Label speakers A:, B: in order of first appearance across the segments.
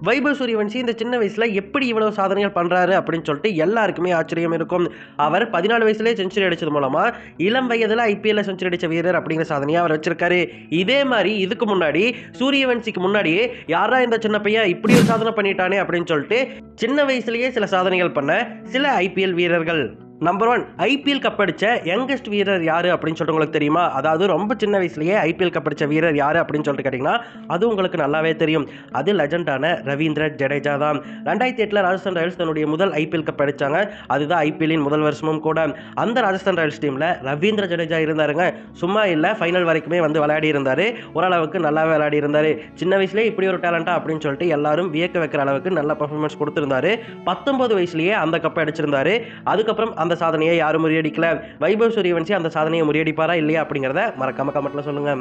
A: வைபவ் சூரியவன்சி இந்த சின்ன வயசுல எப்படி இவ்வளவு சாதனைகள் பண்றாரு அப்படின்னு சொல்லிட்டு எல்லாருக்குமே ஆச்சரியம் இருக்கும். அவர் 14 வயசுலேயே செஞ்சுரி அடிச்சது மூலமா இளம் வயதுல ஐபிஎல்ல செஞ்சுரி அடிச்ச வீரர் அப்படிங்கிற சாதனையை அவர் வச்சிருக்காரு. இதே மாதிரி இதுக்கு முன்னாடி சூரியவன்சிக்கு முன்னாடியே யாரா இந்த சின்ன பையன் இப்படி ஒரு சாதனை பண்ணிட்டானே அப்படின்னு சொல்லிட்டு சின்ன வயசுலயே சில சாதனைகள் பண்ண சில ஐபிஎல் வீரர்கள். நம்பர் 1 ஐபிஎல் கப் அடிச்ச யங்கஸ்ட் வீரர் யாரு அப்படின்னு சொல்லிட்டு உங்களுக்கு தெரியுமா? அதாவது ரொம்ப சின்ன வயசுலயே ஐபிஎல் கப் அடிச்ச வீரர் யாரு அப்படின்னு சொல்லிட்டு கேட்டீங்கன்னா அது உங்களுக்கு நல்லாவே தெரியும். அது லெஜெண்டான ரவீந்திர ஜடேஜா தான். 2008 ராஜஸ்தான் ராயல்ஸ் தன்னுடைய முதல் ஐபிஎல் கப் அடிச்சாங்க. அதுதான் ஐபிஎல்லின் முதல் வருஷமும் கூட. அந்த ராஜஸ்தான் ராயல்ஸ் டீம்ல ரவீந்திர ஜடேஜா இருந்தாருங்க. சும்மா இல்ல, ஃபைனல் வரைக்குமே வந்து விளையாடி இருந்தாரு. ஓரளவுக்கு நல்லா விளையாடி இருந்தாரு. சின்ன வயசுலேயே இப்படி ஒரு டேலண்டா அப்படின்னு சொல்லிட்டு எல்லாரும் வியக்க வைக்கிற அளவுக்கு நல்ல பர்ஃபார்மன்ஸ் கொடுத்திருந்தாரு. 19 வயசுலயே அந்த கப்பை அடிச்சிருந்தாரு. அதுக்கப்புறம் அந்த சாதனையை யாரும் முறியடிக்கல. வைபவ் சூரியவன்சி அந்த சாதனையை முறியடிப்பாரா இல்லையா அப்படிங்கிறத மறக்காம கமெண்ட்ல சொல்லுங்க.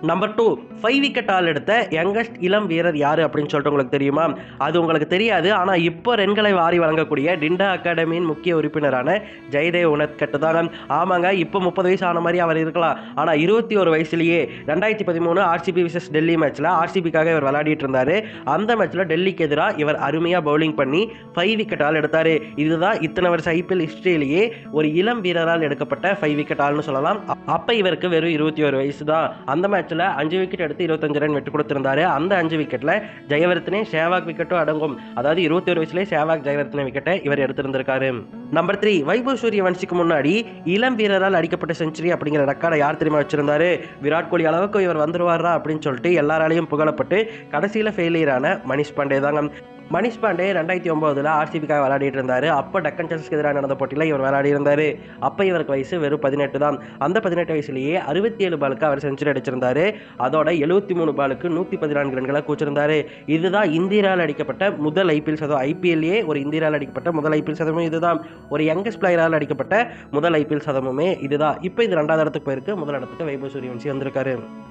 A: நம்பர் 2 5 விக்கெட் ஆல் எடுத்த யங்கஸ்ட் இளம் வீரர் யாரு அப்படின்னு சொல்லிட்டு உங்களுக்கு தெரியுமா? அது உங்களுக்கு தெரியாது. ஆனா இப்போ ரன்களை வாரி வழங்கக்கூடிய டிண்டா அகாடமியின் முக்கிய உறுப்பினரான ஜெயதேவ் உனத்கட் தான். ஆமாங்க, இப்போ 30 வயசு ஆன மாதிரி அவர் இருக்கலாம். ஆனா 21 வயசுலயே 2013 ஆர்சிபி விசஸ் டெல்லி மேட்ச்ல ஆர்சிபிக்காக இவர் விளையாடிட்டு இருந்தாரு. அந்த மேட்ச்ல டெல்லிக்கு எதிராக இவர் அருமையா பவுலிங் பண்ணி 5 விக்கெட் ஆல் எடுத்தாரு. இதுதான் இத்தனை வருஷம் ஐபிஎல் ஹிஸ்டரியிலேயே ஒரு இளம் வீரரால் எடுக்கப்பட்ட 5 விக்கெட் ஆல்னு சொல்லலாம். அப்ப இவருக்கு வெறும் 21 வயசு தான். அந்த மேட்ச்ல 5 விக்கெட் எடுத்து 25 ரன் வெற்றி கொடுத்திருந்தாரு. அந்த 5 விக்கெட்ல ஜெயவர்தனே சேவாக் விக்கெட்டும் அடங்கும். அதாவது 21 வயசுலேயே சேவாக் ஜெயவர்தனே விக்கெட்டை இவர் எடுத்திருந்திருக்காரு. நம்பர் 3 வைபவ் சூரியவன்சிக்கு முன்னாடி இளம் வீரரால் அடிக்கப்பட்ட செஞ்சுரி அப்படிங்கிற ரெக்கார்டை யார் தெரியுமா வச்சிருந்தாரு? விராட் கோலி அளவுக்கு இவர் வந்துருவாரா அப்படின்னு சொல்லிட்டு எல்லாராலையும் புகழப்பட்டு கடைசியில ஃபெயிலியரான மணிஷ் பாண்டே தாங்க. மணிஷ் பாண்டே 2009 ஆர்சிபிக்காக விளையாடிட்டு இருந்தாரு. அப்போ டக்கன் சார்ஜர்ஸ்க்கு எதிராக நடந்த போட்டியில் இவர் விளையாடி இருந்தாரு. அப்போ இவருக்கு வயசு வெறும் 18 தான். அந்த 18 வயசுலேயே 67 பாலுக்கு அவர் செஞ்சுரி அடிச்சிருந்தாரு. அதோட 73 பாலுக்கு 114 ரன்களை கூச்சிருந்தாரு. இதுதான் இந்தியாவில் அடிக்கப்பட்ட முதல் ஐபிஎல் சதம். ஐபிஎல்லே ஒரு இந்தியாவில் அடிக்கப்பட்ட முதல் ஐபிஎல் சதமும் இதுதான். ஒரு யங்கஸ்ட் பிளேயரால் அடிக்கப்பட்ட முதல் ஐபிஎல் சதமுமே இதுதான். இப்போ இது 2வது இடத்துக்கு போயிருக்கு. முதல் இடத்துக்கு வைபவ் சூரியவன்சி வந்திருக்காரு.